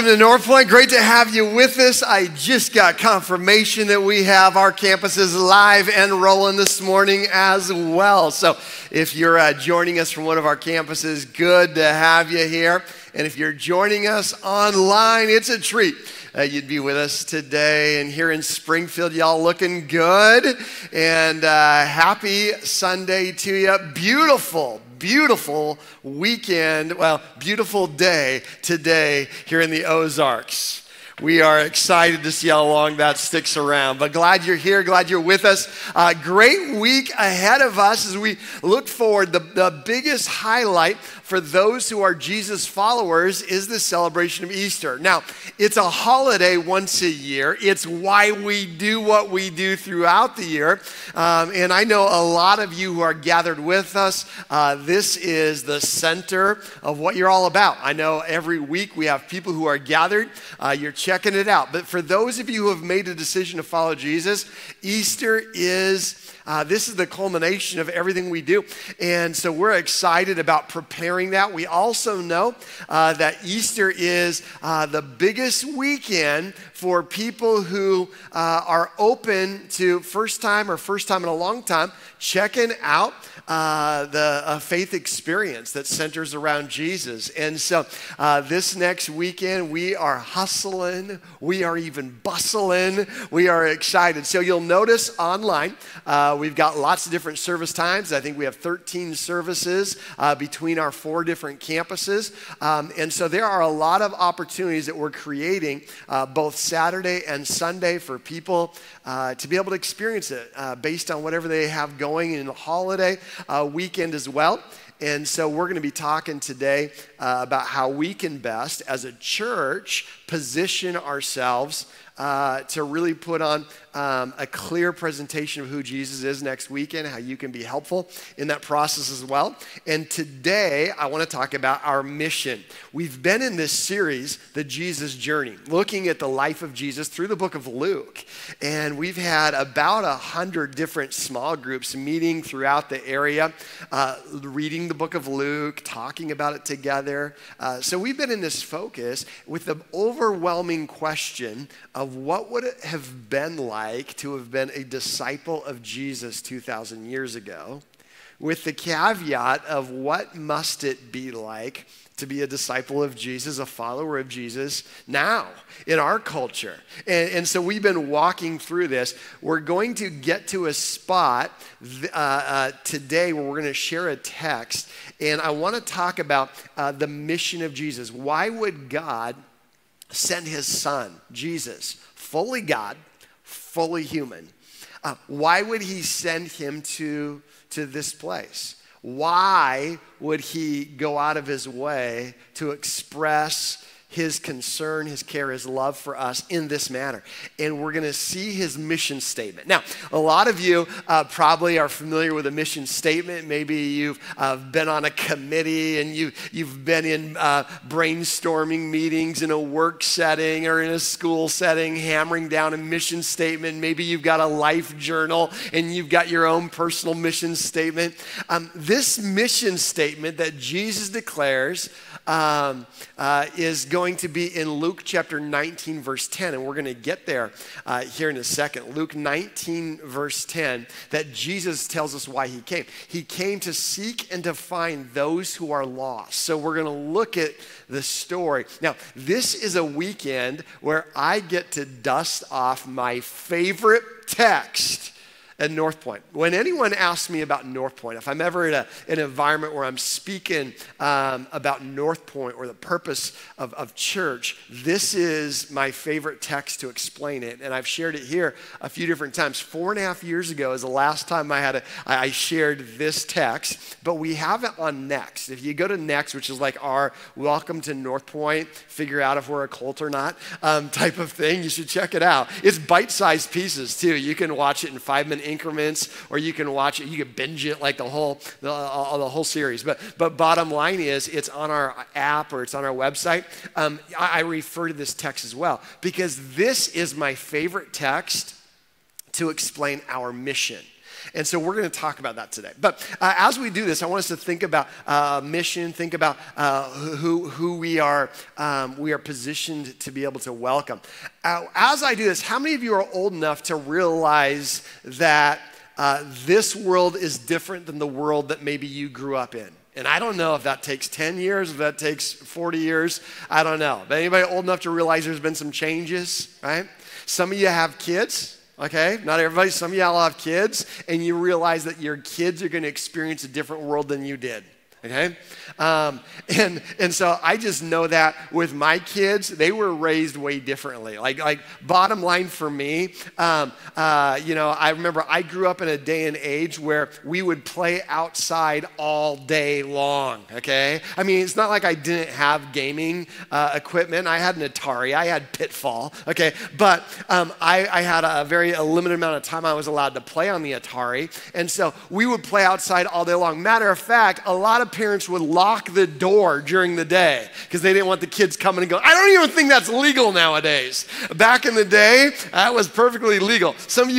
Welcome to North Point. Great to have you with us. I just got confirmation that we have our campuses live and rolling this morning as well. So if you're joining us from one of our campuses, good to have you here. And if you're joining us online, it's a treat. You'd be with us today. And here in Springfield, y'all looking good. And happy Sunday to you. Beautiful weekend, beautiful day today here in the Ozarks. We are excited to see how long that sticks around, but glad you're here, glad you're with us. Great week ahead of us as we look forward. The biggest highlight for those who are Jesus followers is the celebration of Easter. Now, it's a holiday once a year. It's why we do what we do throughout the year. And I know a lot of you who are gathered with us, this is the center of what you're all about. I know every week we have people who are gathered. You're checking it out. But for those of you who have made a decision to follow Jesus, Easter is this is the culmination of everything we do. And so we're excited about preparing that. We also know that Easter is the biggest weekend for people who are open to first time in a long time checking out the faith experience that centers around Jesus. And so this next weekend, we are hustling. We are even bustling. We are excited. So you'll notice online, we've got lots of different service times. I think we have 13 services between our 4 different campuses. And so there are a lot of opportunities that we're creating both Saturday and Sunday for people to be able to experience it based on whatever they have going in the holiday weekend as well. And so we're going to be talking today about how we can best, as a church, position ourselves to really put on a clear presentation of who Jesus is next weekend, how you can be helpful in that process as well. And today, I want to talk about our mission. We've been in this series, The Jesus Journey, looking at the life of Jesus through the book of Luke. And we've had about 100 different small groups meeting throughout the area, reading the book of Luke, talking about it together. So we've been in this focus with the overwhelming question of what would it have been like to have been a disciple of Jesus 2,000 years ago, with the caveat of what must it be like to be a disciple of Jesus, a follower of Jesus now in our culture. And so we've been walking through this. We're going to get to a spot today where we're going to share a text, and I want to talk about the mission of Jesus. Why would God send his son, Jesus, fully God, fully human? Why would he send him to this place? Why would he go out of his way to express his concern, his care, his love for us in this manner? And we're going to see his mission statement. Now, a lot of you probably are familiar with a mission statement. Maybe you've been on a committee and you've been in brainstorming meetings in a work setting or in a school setting, hammering down a mission statement. Maybe you've got a life journal and you've got your own personal mission statement. This mission statement that Jesus declares is going to be in Luke chapter 19, verse 10. And we're going to get there here in a second. Luke 19, verse 10, that Jesus tells us why he came. He came to seek and to find those who are lost. So we're going to look at the story. Now, this is a weekend where I get to dust off my favorite text at North Point. When anyone asks me about North Point, if I'm ever in an environment where I'm speaking about North Point or the purpose of church, this is my favorite text to explain it. And I've shared it here a few different times. 4.5 years ago is the last time I shared this text, but we have it on Next. If you go to Next, which is like our welcome to North Point, figure out if we're a cult or not type of thing, you should check it out. It's bite-sized pieces too. You can watch it in 5-minute increments, or you can watch it, you can binge it like the whole series. But bottom line is, it's on our app or it's on our website. I refer to this text as well because this is my favorite text to explain our mission. And so we're going to talk about that today. But as we do this, I want us to think about mission, think about who we are positioned to be able to welcome. As I do this, how many of you are old enough to realize that this world is different than the world that maybe you grew up in? And I don't know if that takes 10 years, if that takes 40 years, I don't know. But anybody old enough to realize there's been some changes, right? Some of you have kids, okay? Not everybody, some of y'all have kids, and you realize that your kids are going to experience a different world than you did. Okay? And so I just know that with my kids, they were raised way differently. Like bottom line for me, I remember I grew up in a day and age where we would play outside all day long, okay? I mean, it's not like I didn't have gaming equipment. I had an Atari. I had Pitfall, okay? But I had a very limited amount of time I was allowed to play on the Atari. And so we would play outside all day long. Matter of fact, a lot of parents would lock the door during the day because they didn't want the kids coming and going. I don't even think that's legal nowadays. Back in the day, that was perfectly legal. Some of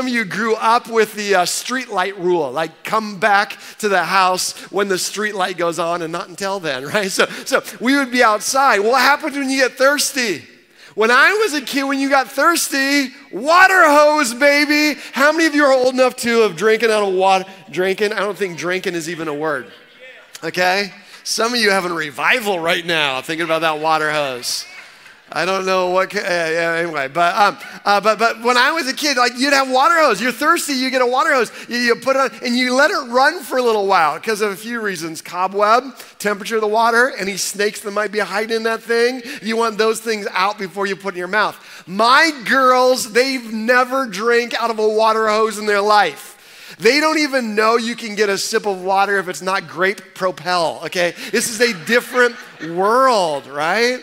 you grew up with the street light rule, like come back to the house when the street light goes on and not until then, right? So we would be outside. What happens when you get thirsty? When I was a kid, when you got thirsty, water hose, baby. How many of you are old enough to have drinking out of water? Drinking? I don't think drinking is even a word. Okay? Some of you having a revival right now thinking about that water hose. I don't know what, anyway, but when I was a kid, like you'd have water hose. You're thirsty, you get a water hose. You put it on and you let it run for a little while because of a few reasons. Cobweb, temperature of the water, any snakes that might be hiding in that thing. You want those things out before you put it in your mouth. My girls, they've never drank out of a water hose in their life. They don't even know you can get a sip of water if it's not grape Propel, okay? This is a different world, right?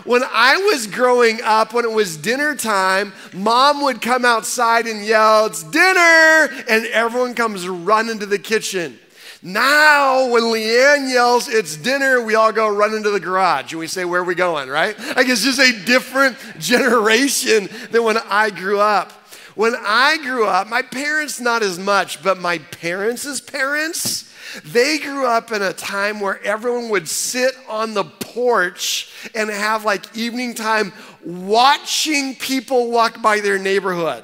When I was growing up, when it was dinner time, mom would come outside and yell, "It's dinner!" And everyone comes running to the kitchen. Now, when Leanne yells, "It's dinner," we all go run into the garage and we say, "Where are we going?" Right? Like it's just a different generation than when I grew up. When I grew up, my parents not as much, but my parents' parents, they grew up in a time where everyone would sit on the porch and have like evening time watching people walk by their neighborhood.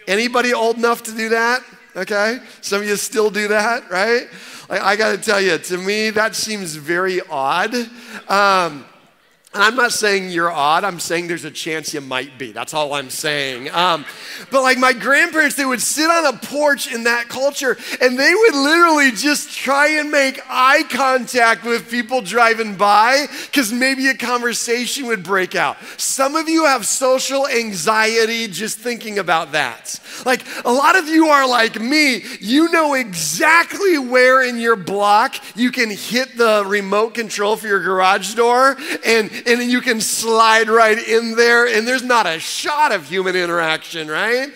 Anybody old enough to do that? Okay, some of you still do that, right? I got to tell you, to me, that seems very odd. And I'm not saying you're odd. I'm saying there's a chance you might be. That's all I'm saying. But like my grandparents, they would sit on a porch in that culture and they would literally just try and make eye contact with people driving by because maybe a conversation would break out. Some of you have social anxiety just thinking about that. Like a lot of you are like me. You know exactly where in your block you can hit the remote control for your garage door and then you can slide right in there, and there's not a shot of human interaction, right?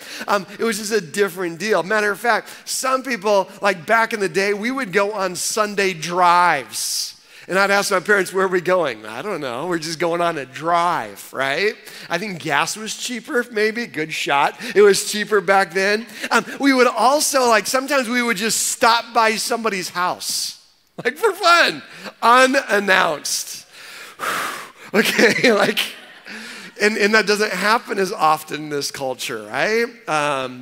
It was just a different deal. Matter of fact, some people, like back in the day, we would go on Sunday drives. And I'd ask my parents, "Where are we going?" "I don't know. We're just going on a drive," right? I think gas was cheaper, maybe. Good shot. It was cheaper back then. We would also, like, sometimes we would just stop by somebody's house, like for fun, unannounced. Okay, like, and that doesn't happen as often in this culture, right?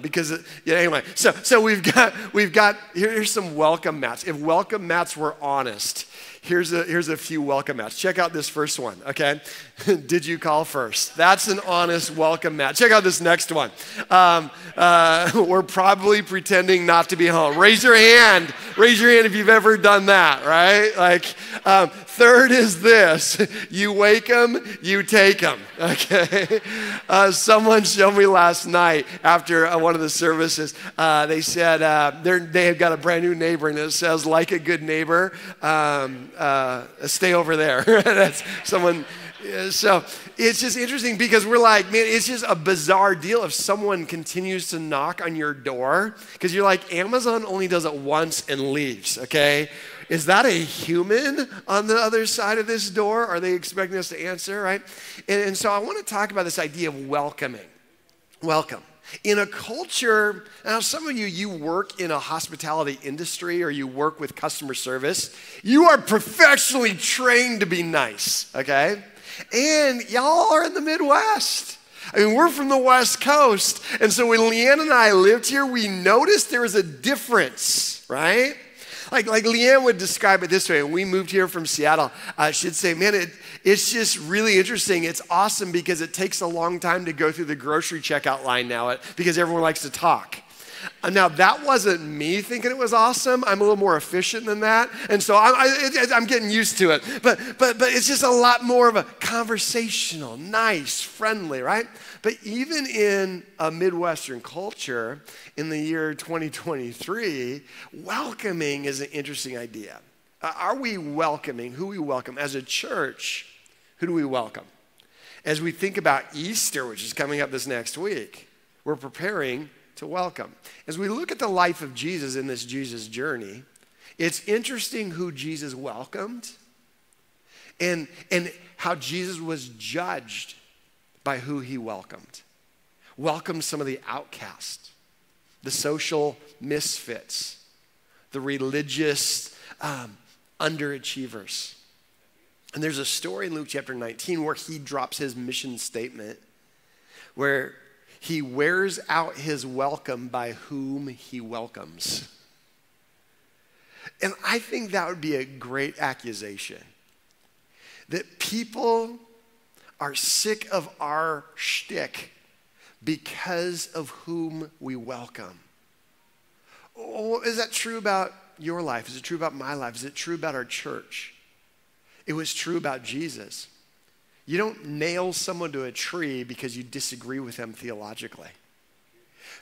Because, anyway, so we've got, here's some welcome mats. If welcome mats were honest, here's a few welcome mats. Check out this first one, okay? Did you call first? That's an honest welcome mat. Check out this next one. We're probably pretending not to be home. Raise your hand. Raise your hand if you've ever done that, right? Like, third is this. You wake them, you take them, okay? Someone showed me last night after one of the services, they said they have got a brand new neighbor and it says, "Like a good neighbor, stay over there." That's someone. So it's just interesting because we're like, man, it's just a bizarre deal if someone continues to knock on your door because you're like, Amazon only does it once and leaves, okay? Is that a human on the other side of this door? Are they expecting us to answer, right? And so I want to talk about this idea of welcoming. Welcome. In a culture, now some of you work in a hospitality industry or you work with customer service. You are professionally trained to be nice, okay? And y'all are in the Midwest. I mean, we're from the West Coast. And so when Leanne and I lived here, we noticed there was a difference, right? Like Leanne would describe it this way. When we moved here from Seattle, she'd say, man, it's just really interesting. It's awesome because it takes a long time to go through the grocery checkout line now because everyone likes to talk. Now, that wasn't me thinking it was awesome. I'm a little more efficient than that. And so I'm getting used to it. But it's just a lot more of a conversational, nice, friendly, right? But even in a Midwestern culture in the year 2023, welcoming is an interesting idea. Are we welcoming? Who we welcome? As a church, who do we welcome? As we think about Easter, which is coming up this next week, we're preparing to welcome. As we look at the life of Jesus in this Jesus journey, it's interesting who Jesus welcomed and how Jesus was judged by who he welcomed. Welcomed some of the outcasts, the social misfits, the religious underachievers. And there's a story in Luke chapter 19 where he drops his mission statement where he wears out his welcome by whom he welcomes. And I think that would be a great accusation. That people are sick of our shtick because of whom we welcome. Oh, is that true about your life? Is it true about my life? Is it true about our church? It was true about Jesus. You don't nail someone to a tree because you disagree with them theologically.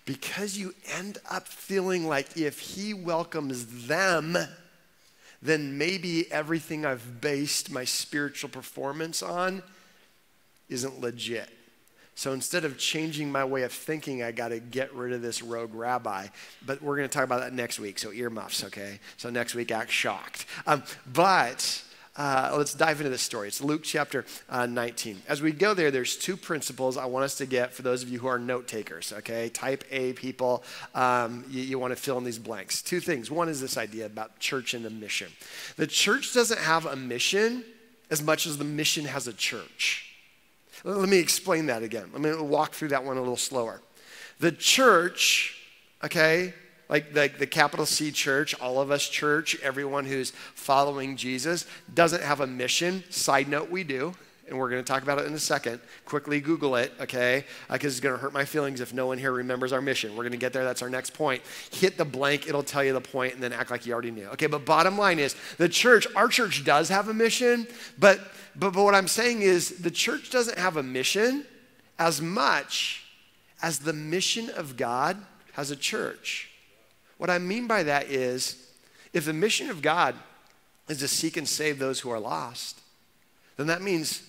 Because you end up feeling like if he welcomes them, then maybe everything I've based my spiritual performance on isn't legit. So instead of changing my way of thinking, I got to get rid of this rogue rabbi. But we're going to talk about that next week, so earmuffs, okay? So next week, act shocked. Let's dive into this story. It's Luke chapter 19. As we go there, there's two principles I want us to get for those of you who are note takers, okay? Type A people, you want to fill in these blanks. Two things. One is this idea about church and the mission. The church doesn't have a mission as much as the mission has a church. Let me explain that again. Let me walk through that one a little slower. The church, okay, like the capital C church, all of us church, everyone who's following Jesus, doesn't have a mission. Side note, we do. And we're going to talk about it in a second. Quickly Google it, okay? Because it's going to hurt my feelings if no one here remembers our mission. We're going to get there. That's our next point. Hit the blank. It'll tell you the point, and then act like you already knew. Okay, but bottom line is the church, our church does have a mission, but what I'm saying is the church doesn't have a mission as much as the mission of God has a church. What I mean by that is if the mission of God is to seek and save those who are lost, then that means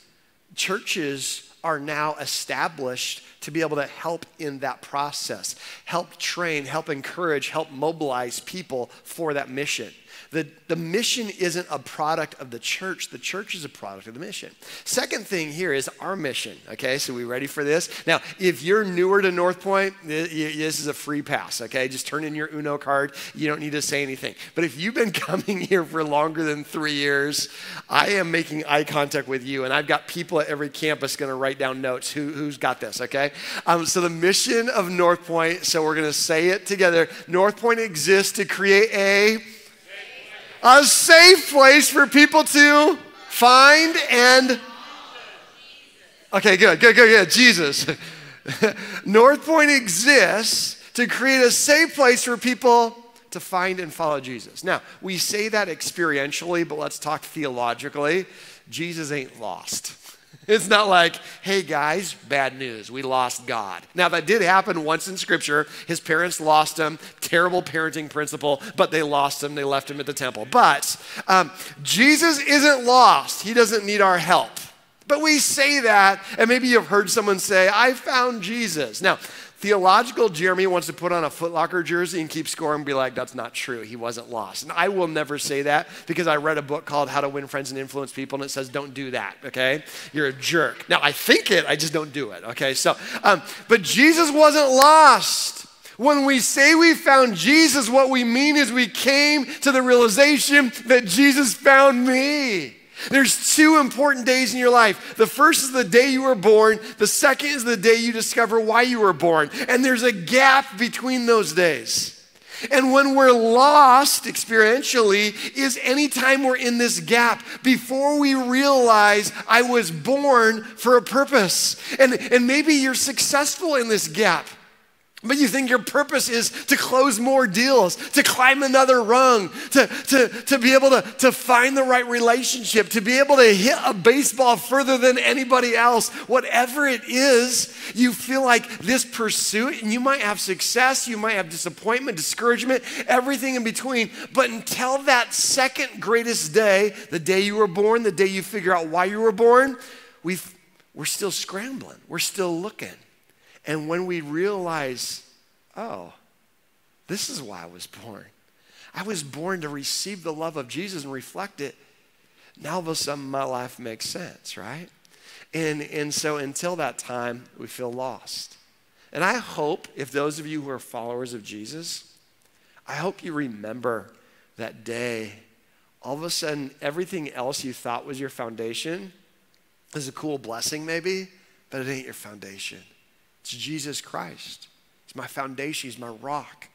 churches are now established to be able to help in that process, help train, help encourage, help mobilize people for that mission. The mission isn't a product of the church is a product of the mission. Second thing here is our mission, okay? So we ready for this? Now, if you're newer to North Point, this is a free pass, okay? Just turn in your Uno card. You don't need to say anything. But if you've been coming here for longer than 3 years, I am making eye contact with you, and I've got people at every campus going to write down notes. Who's got this, okay? So the mission of North Point, so we're going to say it together. North Point exists to create a safe place for people to find and... Okay, good. Jesus. North Point exists to create a safe place for people to find and follow Jesus. Now, we say that experientially, but let's talk theologically. Jesus ain't lost. It's not like, hey guys, bad news, we lost God. Now that did happen once in scripture. His parents lost him, terrible parenting principle, but they lost him, they left him at the temple. But Jesus isn't lost. He doesn't need our help. But we say that, and maybe you've heard someone say, I found Jesus. Now, theological Jeremy wants to put on a Foot Locker jersey and keep score and be like, that's not true. He wasn't lost. And I will never say that because I read a book called How to Win Friends and Influence People, and it says, don't do that, okay? You're a jerk. Now, I think it, I just don't do it, okay? So, but Jesus wasn't lost. When we say we found Jesus, what we mean is we came to the realization that Jesus found me. There's two important days in your life. The first is the day you were born. The second is the day you discover why you were born. And there's a gap between those days. And when we're lost experientially is anytime we're in this gap before we realize I was born for a purpose. And maybe you're successful in this gap. But you think your purpose is to close more deals, to climb another rung, to be able to find the right relationship, to be able to hit a baseball further than anybody else. Whatever it is, you feel like this pursuit, and you might have success, you might have disappointment, discouragement, everything in between. But until that second greatest day, the day you were born, the day you figure out why you were born, we're still scrambling. We're still looking. And when we realize, oh, this is why I was born. I was born to receive the love of Jesus and reflect it. Now all of a sudden my life makes sense, right? And so until that time, we feel lost. And I hope, if those of you who are followers of Jesus, I hope you remember that day. All of a sudden, everything else you thought was your foundation is a cool blessing maybe, but it ain't your foundation. It's Jesus Christ. It's my foundation. He's my rock.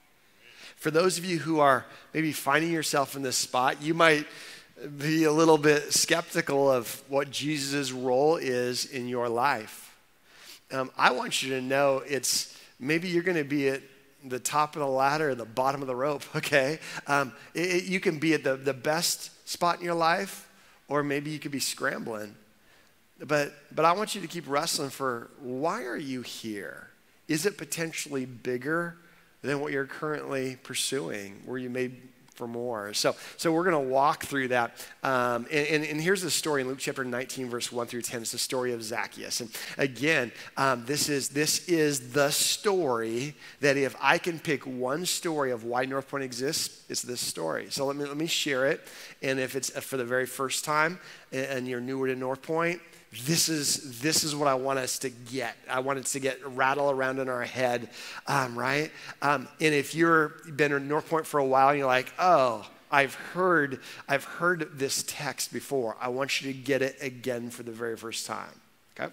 For those of you who are maybe finding yourself in this spot, you might be a little bit skeptical of what Jesus' role is in your life. I want you to know maybe you're going to be at the top of the ladder or the bottom of the rope, okay? You can be at the best spot in your life, or maybe you could be scrambling. But I want you to keep wrestling for, why are you here? Is it potentially bigger than what you're currently pursuing, where you made for more? So we're going to walk through that. And here's the story in Luke chapter 19, verse 1 through 10. It's the story of Zacchaeus. And again, this is the story that if I can pick one story of why North Point exists, it's this story. So let me share it. And if it's for the very first time and you're newer to North Point, this is what I want us to get. I want it to rattle around in our head, right? And if you've been in North Point for a while and you're like, oh, I've heard this text before. I want you to get it again for the very first time. Okay?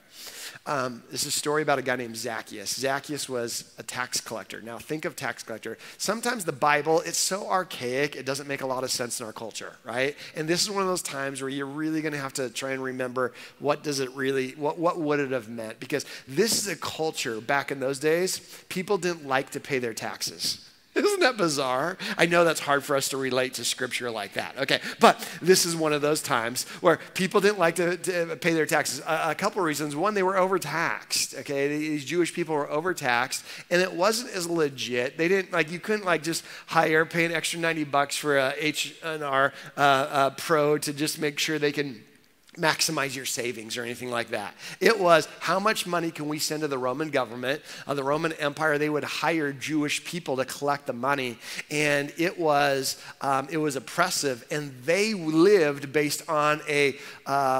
This is a story about a guy named Zacchaeus. Zacchaeus was a tax collector. Now think of tax collector. Sometimes the Bible, it's so archaic, it doesn't make a lot of sense in our culture, right? And this is one of those times where you're really going to have to try and remember what would it have meant? Because this is a culture back in those days, people didn't like to pay their taxes. Isn't that bizarre? I know that's hard for us to relate to scripture like that. Okay, but this is one of those times where people didn't like to pay their taxes. A couple of reasons. One, they were overtaxed. Okay, these Jewish people were overtaxed, and it wasn't as legit. They didn't you couldn't just pay an extra $90 for a H&R Pro to just make sure they can maximize your savings or anything like that. It was, how much money can we send to the Roman government? The Roman Empire, they would hire Jewish people to collect the money, and it was oppressive, and they lived based on a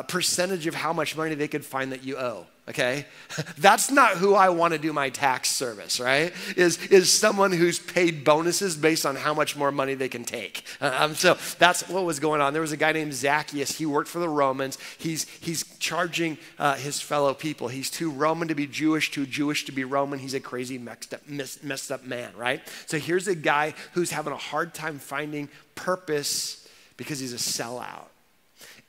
percentage of how much money they could find that you owe. Okay, that's not who I want to do my tax service, right? Is someone who's paid bonuses based on how much more money they can take. So that's what was going on. There was a guy named Zacchaeus. He worked for the Romans. He's charging his fellow people. He's too Roman to be Jewish, too Jewish to be Roman. He's a crazy messed up man, right? So here's a guy who's having a hard time finding purpose because he's a sellout.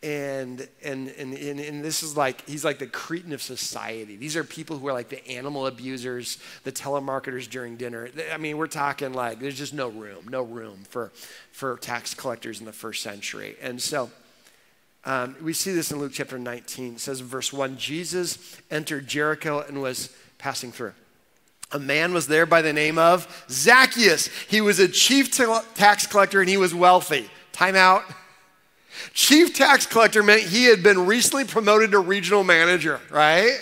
And this is he's like the cretin of society. These are people who are like the animal abusers, the telemarketers during dinner. I mean, we're talking there's just no room for tax collectors in the first century. And so we see this in Luke chapter 19. It says in verse 1, Jesus entered Jericho and was passing through. A man was there by the name of Zacchaeus. He was a chief tax collector and he was wealthy. Time out. Chief tax collector meant he had been recently promoted to regional manager, right?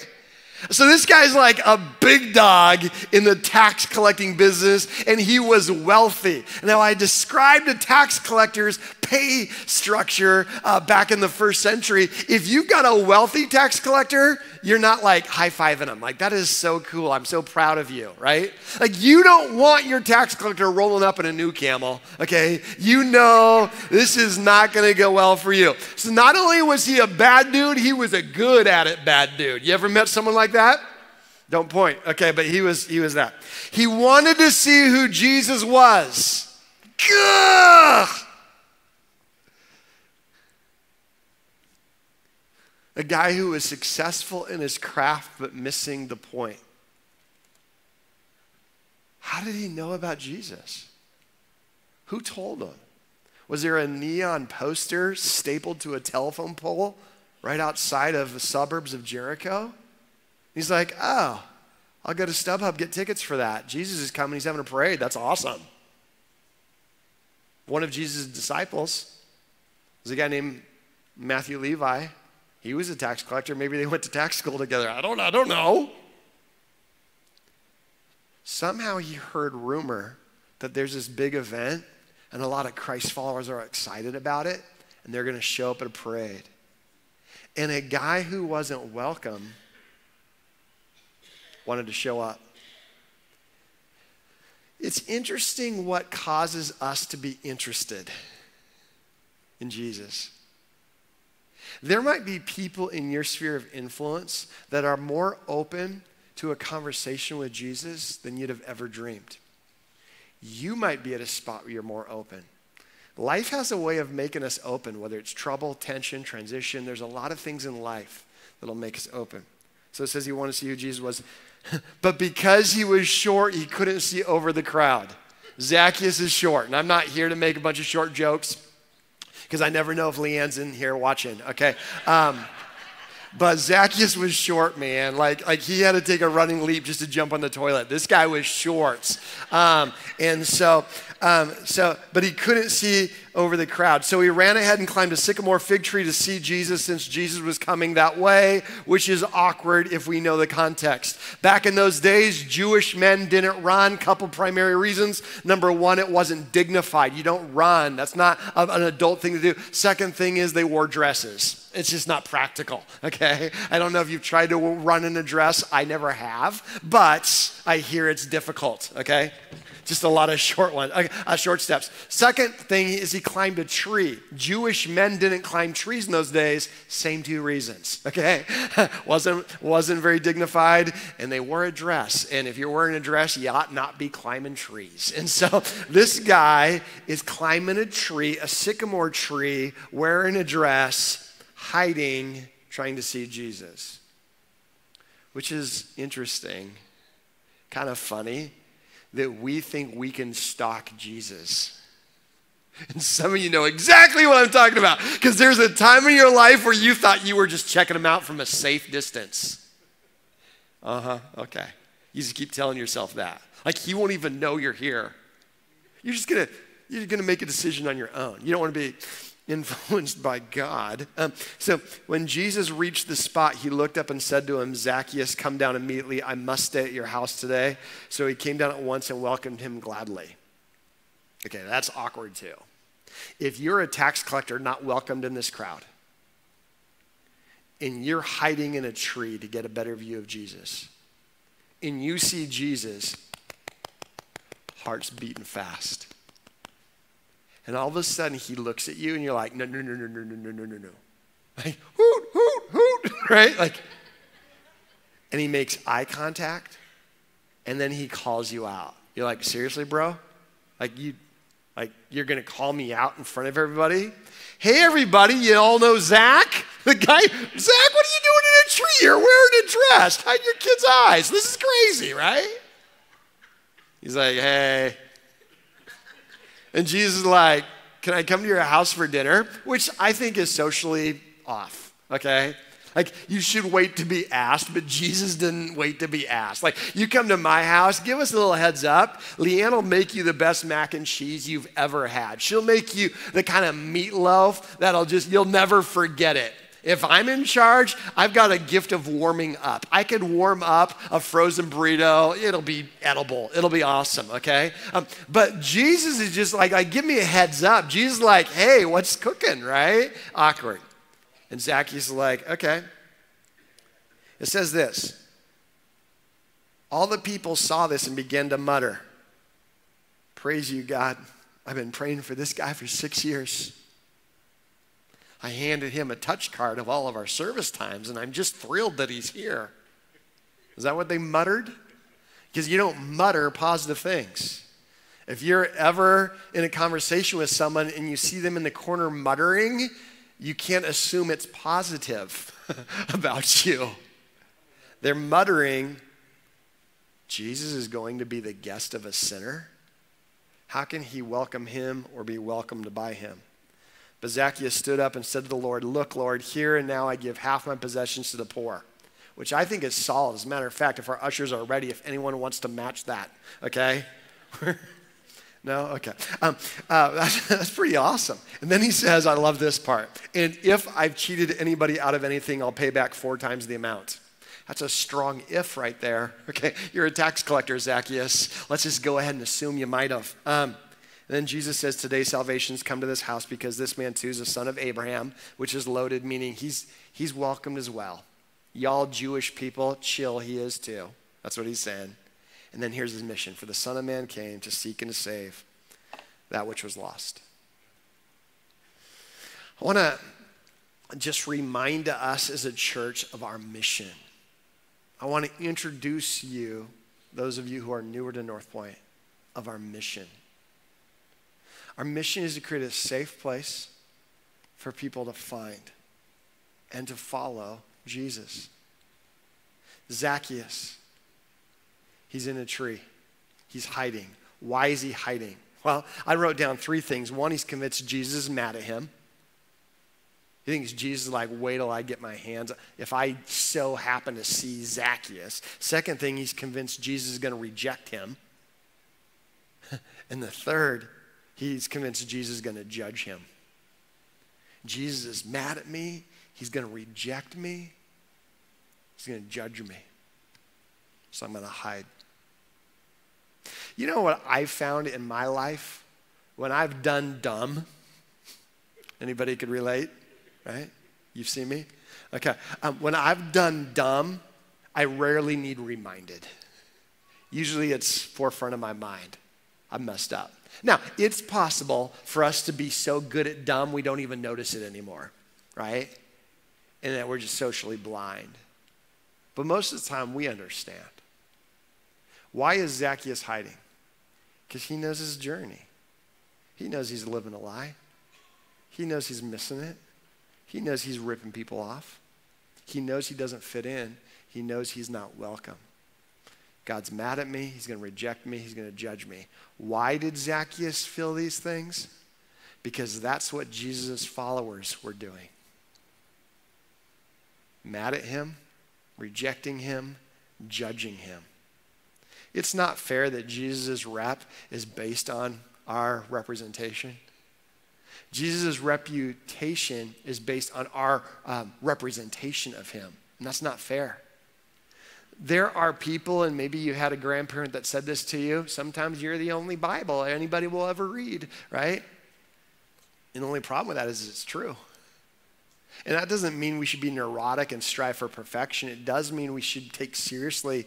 So this guy's like a big dog in the tax collecting business, and he was wealthy. Now, I described a tax collector's pay structure back in the first century. If you've got a wealthy tax collector, you're not like high-fiving them. Like, that is so cool. I'm so proud of you, right? Like, you don't want your tax collector rolling up in a new Camel, okay? You know this is not going to go well for you. So not only was he a bad dude, he was a good at it bad dude. You ever met someone like that? Don't point. Okay, but he was that. He wanted to see who Jesus was. Gah! A guy who was successful in his craft but missing the point. How did he know about Jesus? Who told him? Was there a neon poster stapled to a telephone pole right outside of the suburbs of Jericho? He's like, oh, I'll go to StubHub, get tickets for that. Jesus is coming, he's having a parade. That's awesome. One of Jesus' disciples was a guy named Matthew Levi. He was a tax collector. Maybe they went to tax school together. I don't know. Somehow he heard rumor that there's this big event and a lot of Christ followers are excited about it and they're going to show up at a parade. And a guy who wasn't welcome wanted to show up. It's interesting what causes us to be interested in Jesus. There might be people in your sphere of influence that are more open to a conversation with Jesus than you'd have ever dreamed. You might be at a spot where you're more open. Life has a way of making us open, whether it's trouble, tension, transition. There's a lot of things in life that'll make us open. So it says he wanted to see who Jesus was. But because he was short, he couldn't see over the crowd. Zacchaeus is short, and I'm not here to make a bunch of short jokes because I never know if Leanne's in here watching, okay? But Zacchaeus was short, man. Like he had to take a running leap just to jump on the toilet. This guy was short. But he couldn't see over the crowd. So he ran ahead and climbed a sycamore fig tree to see Jesus since Jesus was coming that way, which is awkward if we know the context. Back in those days, Jewish men didn't run. Couple primary reasons. Number one, it wasn't dignified. You don't run. That's not an adult thing to do. Second thing is they wore dresses. It's just not practical, okay? I don't know if you've tried to run in a dress. I never have, but I hear it's difficult, okay? Just a lot of short steps. Second thing is he climbed a tree. Jewish men didn't climb trees in those days. Same two reasons, okay? wasn't very dignified, and they wore a dress. And if you're wearing a dress, you ought not be climbing trees. And so this guy is climbing a tree, a sycamore tree, wearing a dress, hiding, trying to see Jesus, which is interesting, kind of funny that we think we can stalk Jesus. And some of you know exactly what I'm talking about because there's a time in your life where you thought you were just checking him out from a safe distance. Okay. You just keep telling yourself that. Like he won't even know you're here. You're gonna make a decision on your own. You don't want to be influenced by God. So when Jesus reached the spot, he looked up and said to him, Zacchaeus, come down immediately. I must stay at your house today. So he came down at once and welcomed him gladly. Okay, that's awkward too. If you're a tax collector not welcomed in this crowd, and you're hiding in a tree to get a better view of Jesus, and you see Jesus, heart's beating fast. And all of a sudden, he looks at you, and you're like, no. Like, hoot, hoot, hoot, right? Like, and he makes eye contact, and then he calls you out. You're like, seriously, bro? You're going to call me out in front of everybody? Hey, everybody, you all know Zach? The guy, Zach, what are you doing in a tree? You're wearing a dress. Hide your kid's eyes. This is crazy, right? He's like, hey. And Jesus is like, can I come to your house for dinner? Which I think is socially off, okay? Like, you should wait to be asked, but Jesus didn't wait to be asked. Like, you come to my house, give us a little heads up. Leanne will make you the best mac and cheese you've ever had. She'll make you the kind of meatloaf that'll you'll never forget it. If I'm in charge, I've got a gift of warming up. I could warm up a frozen burrito. It'll be edible. It'll be awesome, okay? But Jesus is just like, give me a heads up. Jesus is like, hey, what's cooking, right? Awkward. And Zacchaeus is like, okay. It says this. All the people saw this and began to mutter, praise you, God. I've been praying for this guy for 6 years. I handed him a touch card of all of our service times, and I'm just thrilled that he's here. Is that what they muttered? Because you don't mutter positive things. If you're ever in a conversation with someone and you see them in the corner muttering, you can't assume it's positive about you. They're muttering, Jesus is going to be the guest of a sinner? How can he welcome him or be welcomed by him? But Zacchaeus stood up and said to the Lord, look, Lord, here and now I give half my possessions to the poor, which I think is solid. As a matter of fact, if our ushers are ready, if anyone wants to match that, okay? No? Okay. That's pretty awesome. And then he says, I love this part, and if I've cheated anybody out of anything, I'll pay back 4 times the amount. That's a strong if right there. Okay, you're a tax collector, Zacchaeus. Let's just go ahead and assume you might have. And then Jesus says, today salvation's come to this house because this man too is a son of Abraham, which is loaded, meaning he's welcomed as well. Y'all Jewish people, chill, he is too. That's what he's saying. And then here's his mission. For the Son of Man came to seek and to save that which was lost. I want to just remind us as a church of our mission. I want to introduce you, those of you who are newer to North Point, of our mission. Our mission is to create a safe place for people to find and to follow Jesus. Zacchaeus, he's in a tree. He's hiding. Why is he hiding? Well, I wrote down 3 things. One, he's convinced Jesus is mad at him. He thinks Jesus is like, wait till I get my hands, if I so happen to see Zacchaeus. Second thing, he's convinced Jesus is going to reject him. And the third, he's convinced Jesus is going to judge him. Jesus is mad at me. He's going to reject me. He's going to judge me. So I'm going to hide. You know what I've found in my life? When I've done dumb, anybody could relate, right? You've seen me? Okay. When I've done dumb, I rarely need reminded. Usually it's forefront of my mind. I messed up. Now, it's possible for us to be so good at dumb we don't even notice it anymore, right? And that we're just socially blind. But most of the time we understand. Why is Zacchaeus hiding? Because he knows his journey. He knows he's living a lie. He knows he's missing it. He knows he's ripping people off. He knows he doesn't fit in. He knows he's not welcome. God's mad at me. He's going to reject me. He's going to judge me. Why did Zacchaeus feel these things? Because that's what Jesus' followers were doing. Mad at him, rejecting him, judging him. It's not fair that Jesus' rep is based on our representation. Jesus' reputation is based on our representation of him. And that's not fair. There are people, and maybe you had a grandparent that said this to you, sometimes you're the only Bible anybody will ever read, right? And the only problem with that is it's true. And that doesn't mean we should be neurotic and strive for perfection. It does mean we should take seriously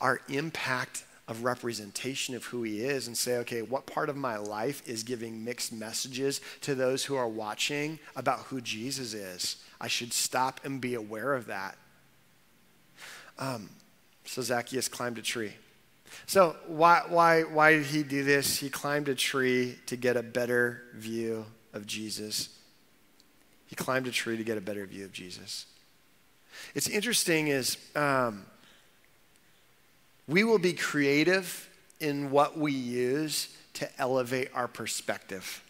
our impact of representation of who he is and say, okay, what part of my life is giving mixed messages to those who are watching about who Jesus is? I should stop and be aware of that. So Zacchaeus climbed a tree. So why did he do this? He climbed a tree to get a better view of Jesus. He climbed a tree to get a better view of Jesus. It's interesting is we will be creative in what we use to elevate our perspective,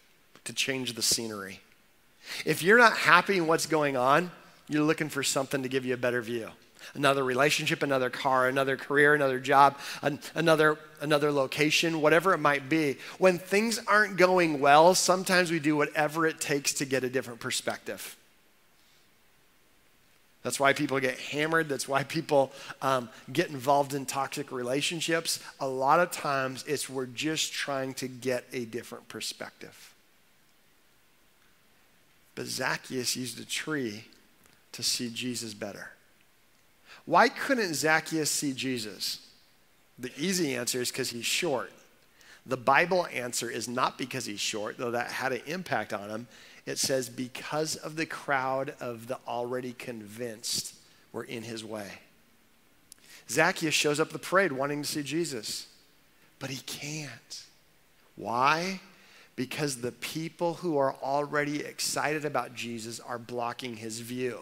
to change the scenery. If you're not happy in what's going on, you're looking for something to give you a better view. Another relationship, another car, another career, another job, another location, whatever it might be. When things aren't going well, sometimes we do whatever it takes to get a different perspective. That's why people get hammered. That's why people get involved in toxic relationships. A lot of times we're just trying to get a different perspective. But Zacchaeus used a tree to see Jesus better. Why couldn't Zacchaeus see Jesus? The easy answer is because he's short. The Bible answer is not because he's short, though that had an impact on him. It says because of the crowd of the already convinced were in his way. Zacchaeus shows up at the parade wanting to see Jesus, but he can't. Why? Because the people who are already excited about Jesus are blocking his view.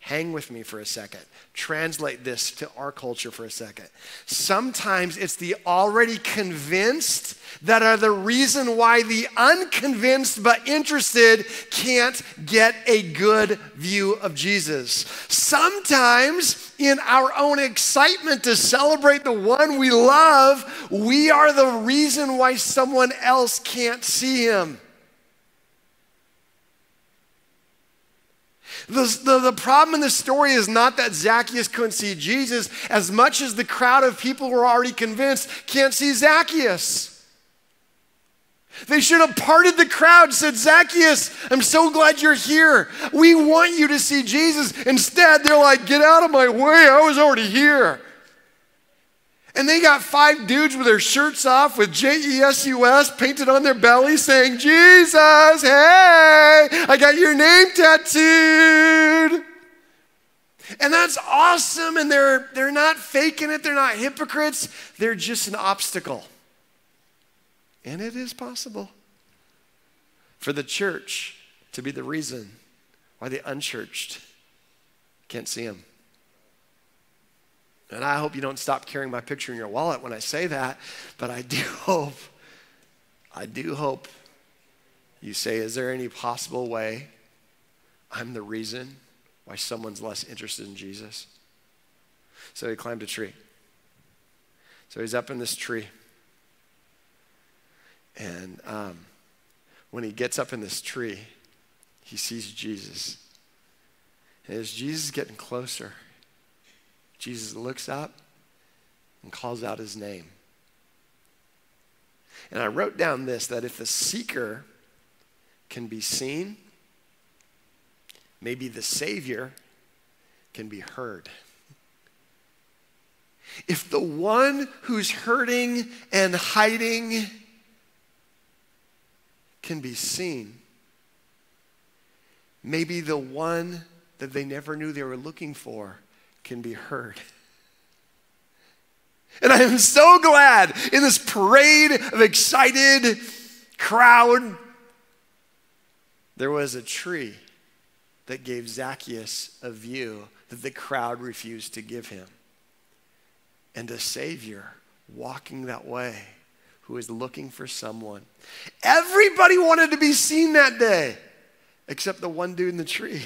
Hang with me for a second. Translate this to our culture for a second. Sometimes it's the already convinced that are the reason why the unconvinced but interested can't get a good view of Jesus. Sometimes in our own excitement to celebrate the one we love, we are the reason why someone else can't see him. The problem in the story is not that Zacchaeus couldn't see Jesus as much as the crowd of people who are already convinced can't see Zacchaeus. They should have parted the crowd, said, Zacchaeus, I'm so glad you're here. We want you to see Jesus. Instead, they're like, get out of my way. I was already here. And they got 5 dudes with their shirts off with Jesus painted on their belly saying, Jesus, hey, I got your name tattooed. And that's awesome. And they're not faking it. They're not hypocrites. They're just an obstacle. And it is possible for the church to be the reason why the unchurched can't see him. And I hope you don't stop carrying my picture in your wallet when I say that, but I do hope you say, is there any possible way I'm the reason why someone's less interested in Jesus? So he climbed a tree. So he's up in this tree. And when he gets up in this tree, he sees Jesus. And as Jesus is getting closer, Jesus looks up and calls out his name. And I wrote down this, that if the seeker can be seen, maybe the Savior can be heard. If the one who's hurting and hiding can be seen, maybe the one that they never knew they were looking for can be heard. And I am so glad in this parade of excited crowd, there was a tree that gave Zacchaeus a view that the crowd refused to give him. And a Savior walking that way who is looking for someone. Everybody wanted to be seen that day, except the one dude in the tree.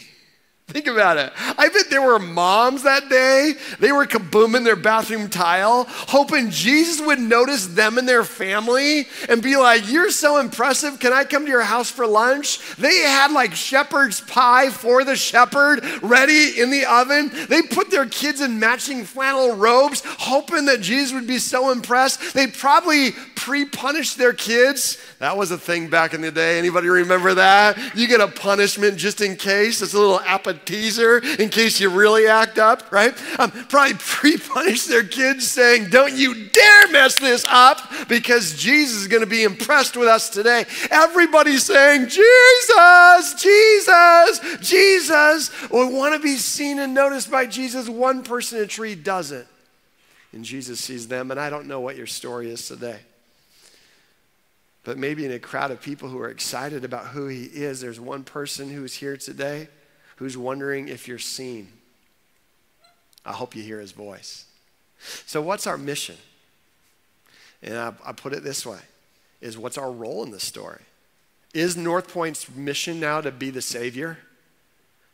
Think about it. I bet there were moms that day. They were kabooming their bathroom tile, hoping Jesus would notice them and their family and be like, you're so impressive. Can I come to your house for lunch? They had like shepherd's pie for the shepherd ready in the oven. They put their kids in matching flannel robes, hoping that Jesus would be so impressed. They probably pre-punished their kids. That was a thing back in the day. Anybody remember that? You get a punishment just in case. It's a little appetizer in case you really act up, right? Probably pre-punished their kids saying, don't you dare mess this up because Jesus is going to be impressed with us today. Everybody's saying, Jesus, Jesus, Jesus. We want to be seen and noticed by Jesus. One person in a tree doesn't. And Jesus sees them. And I don't know what your story is today. But maybe in a crowd of people who are excited about who he is, there's one person who's here today who's wondering if you're seen. I hope you hear his voice. So what's our mission? And I put it this way, is what's our role in this story? Is North Point's mission now to be the Savior?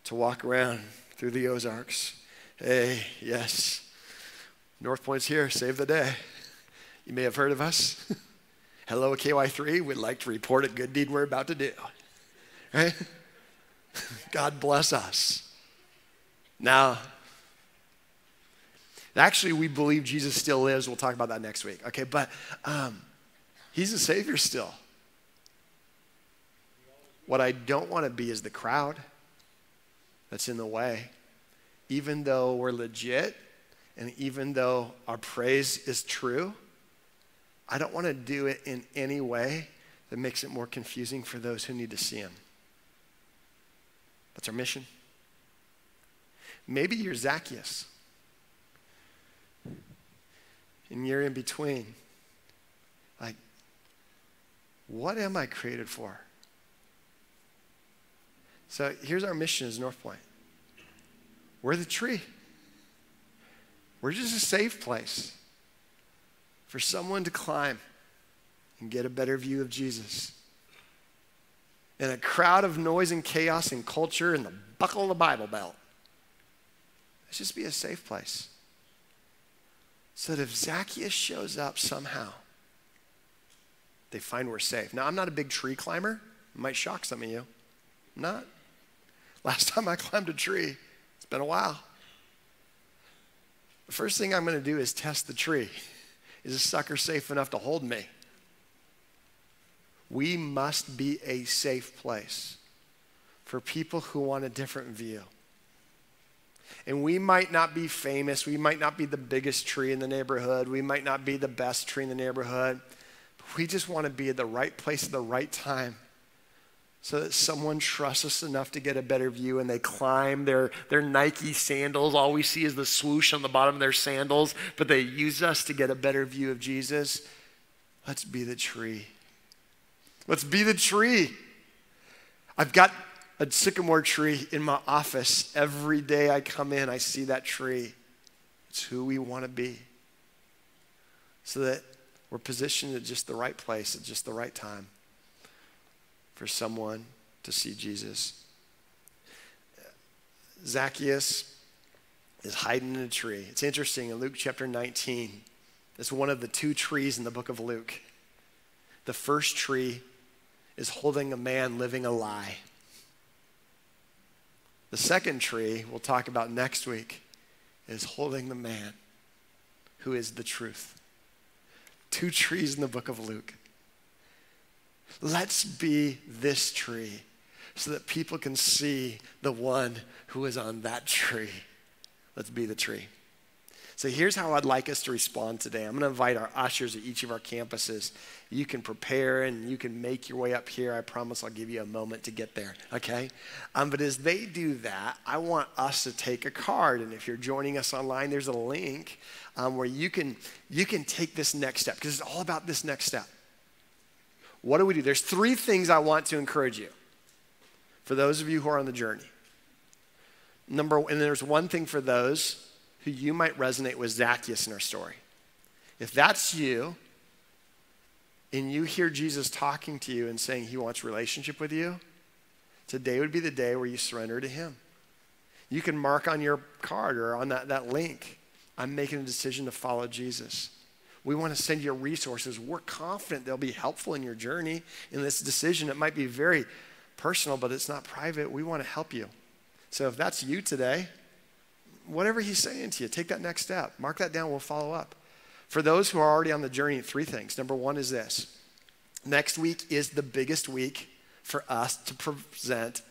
To walk around through the Ozarks? Hey, yes. North Point's here, save the day. You may have heard of us. Hello, KY3, we'd like to report a good deed we're about to do. Right? God bless us. Now, actually, we believe Jesus still lives. We'll talk about that next week, okay? But he's a Savior still. What I don't want to be is the crowd that's in the way. Even though we're legit and even though our praise is true, I don't want to do it in any way that makes it more confusing for those who need to see him. That's our mission. Maybe you're Zacchaeus and you're in between. Like, what am I created for? So here's our mission as North Point. We're the tree. We're just a safe place for someone to climb and get a better view of Jesus. In a crowd of noise and chaos and culture and the buckle of the Bible belt, let's just be a safe place. So that if Zacchaeus shows up somehow, they find we're safe. Now, I'm not a big tree climber. It might shock some of you. I'm not. Last time I climbed a tree, it's been a while. The first thing I'm going to do is test the tree. Is this sucker safe enough to hold me? We must be a safe place for people who want a different view. And we might not be famous. We might not be the biggest tree in the neighborhood. We might not be the best tree in the neighborhood. But we just want to be at the right place at the right time so that someone trusts us enough to get a better view and they climb their Nike sandals. All we see is the swoosh on the bottom of their sandals, but they use us to get a better view of Jesus. Let's be the tree. Let's be the tree. I've got a sycamore tree in my office. Every day I come in, I see that tree. It's who we want to be. So that we're positioned at just the right place at just the right time for someone to see Jesus. Zacchaeus is hiding in a tree. It's interesting, in Luke chapter 19, it's one of the two trees in the book of Luke. The first tree is holding a man living a lie. The second tree, we'll talk about next week, is holding the man who is the truth. Two trees in the book of Luke. Let's be this tree so that people can see the one who is on that tree. Let's be the tree. So here's how I'd like us to respond today. I'm going to invite our ushers at each of our campuses. You can prepare and you can make your way up here. I promise I'll give you a moment to get there, okay? But as they do that, I want us to take a card. And if you're joining us online, there's a link where you can take this next step, because it's all about this next step. What do we do? There's three things I want to encourage you for those of you who are on the journey. And there's one thing for those who you might resonate with Zacchaeus in our story. If that's you, and you hear Jesus talking to you and saying he wants a relationship with you, today would be the day where you surrender to him. You can mark on your card or on that link, I'm making a decision to follow Jesus. We want to send you resources. We're confident they'll be helpful in your journey in this decision. It might be very personal, but it's not private. We want to help you. So if that's you today, whatever he's saying to you, take that next step. Mark that down. We'll follow up. For those who are already on the journey, three things. Number one is this. Next week is the biggest week for us to present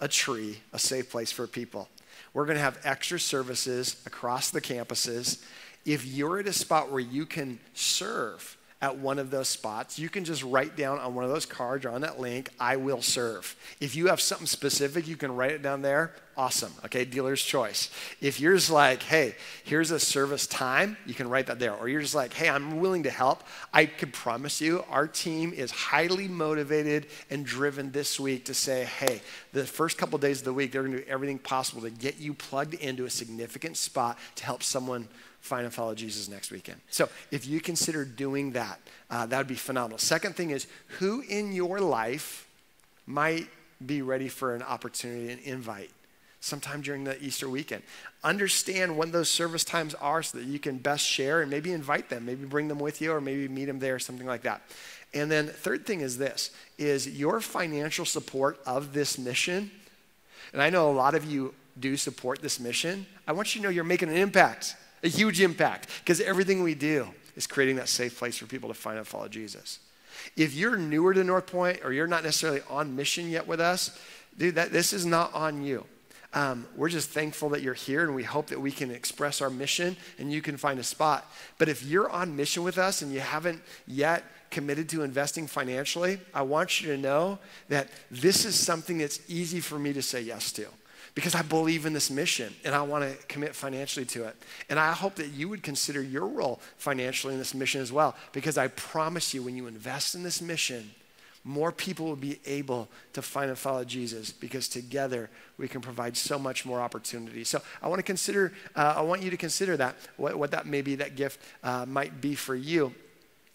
a tree, a safe place for people. We're going to have extra services across the campuses. If you're at a spot where you can serve at one of those spots, you can just write down on one of those cards or on that link, I will serve. If you have something specific, you can write it down there. Awesome. Okay, dealer's choice. If you're just like, hey, here's a service time, you can write that there. Or you're just like, hey, I'm willing to help. I can promise you our team is highly motivated and driven this week to say, hey, the first couple of days of the week, they're going to do everything possible to get you plugged into a significant spot to help someone find and follow Jesus next weekend. So if you consider doing that, that would be phenomenal. Second thing is, who in your life might be ready for an opportunity, an invite, sometime during the Easter weekend? Understand when those service times are so that you can best share and maybe invite them, maybe bring them with you or maybe meet them there, something like that. And then third thing is this, is your financial support of this mission. And I know a lot of you do support this mission, I want you to know you're making an impact, a huge impact, because everything we do is creating that safe place for people to find and follow Jesus. If you're newer to North Point or you're not necessarily on mission yet with us, dude, this is not on you. We're just thankful that you're here, and we hope that we can express our mission and you can find a spot. But if you're on mission with us and you haven't yet committed to investing financially, I want you to know that this is something that's easy for me to say yes to, because I believe in this mission and I want to commit financially to it. And I hope that you would consider your role financially in this mission as well, because I promise you, when you invest in this mission, more people will be able to find and follow Jesus, because together we can provide so much more opportunity. So I want you to consider that, what that maybe that gift might be for you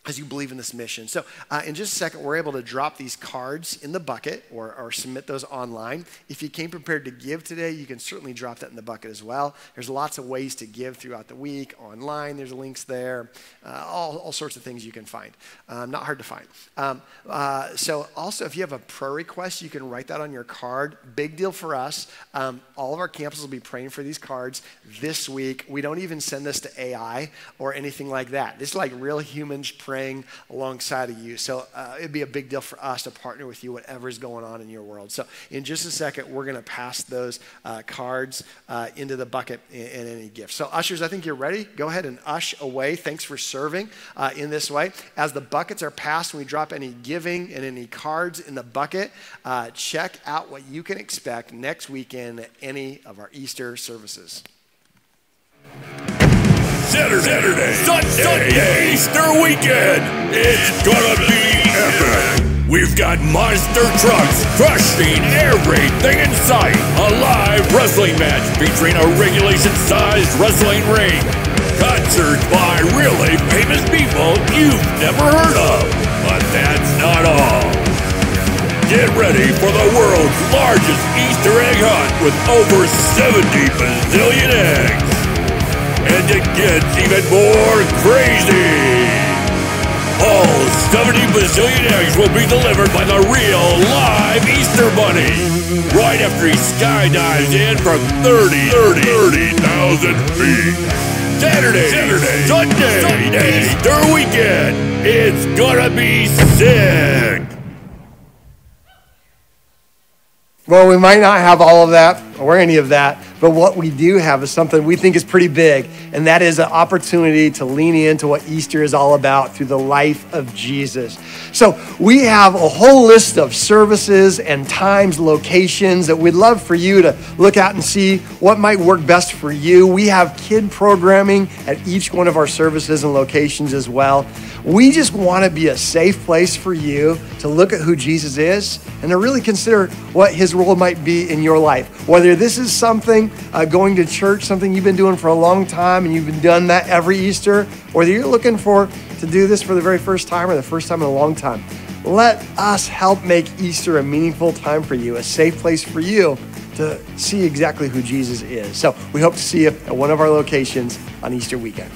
as you believe in this mission. So in just a second, we're able to drop these cards in the bucket or submit those online. If you came prepared to give today, you can certainly drop that in the bucket as well. There's lots of ways to give throughout the week, online, there's links there, all sorts of things you can find. Not hard to find. So also, if you have a prayer request, you can write that on your card. Big deal for us. All of our campuses will be praying for these cards this week. We don't even send this to AI or anything like that. This is like real humans praying alongside of you. So it'd be a big deal for us to partner with you, whatever's going on in your world. So in just a second, we're going to pass those cards into the bucket in any gift. So ushers, I think you're ready. Go ahead and ush away. Thanks for serving in this way. As the buckets are passed and we drop any giving and any cards in the bucket, check out what you can expect next weekend at any of our Easter services. Saturday, Sunday, Easter weekend. It's gonna be epic. We've got monster trucks crushing everything in sight. A live wrestling match featuring a regulation-sized wrestling ring. Concerts by really famous people you've never heard of. But that's not all. Get ready for the world's largest Easter egg hunt with over 70 bazillion eggs. And it gets even more crazy. All 70 bazillion eggs will be delivered by the real live Easter Bunny right after he skydives in from 30,000 feet. Saturday, Sunday, Easter weekend. It's gonna be sick. Well, we might not have all of that or any of that, but what we do have is something we think is pretty big, and that is an opportunity to lean into what Easter is all about through the life of Jesus. So we have a whole list of services and times, locations that we'd love for you to look at and see what might work best for you. We have kid programming at each one of our services and locations as well. We just want to be a safe place for you to look at who Jesus is and to really consider what his role might be in your life. Whether this is something, going to church, something you've been doing for a long time and you've been doing that every Easter, or that you're looking to do this for the very first time or the first time in a long time. Let us help make Easter a meaningful time for you, a safe place for you to see exactly who Jesus is. So we hope to see you at one of our locations on Easter weekend.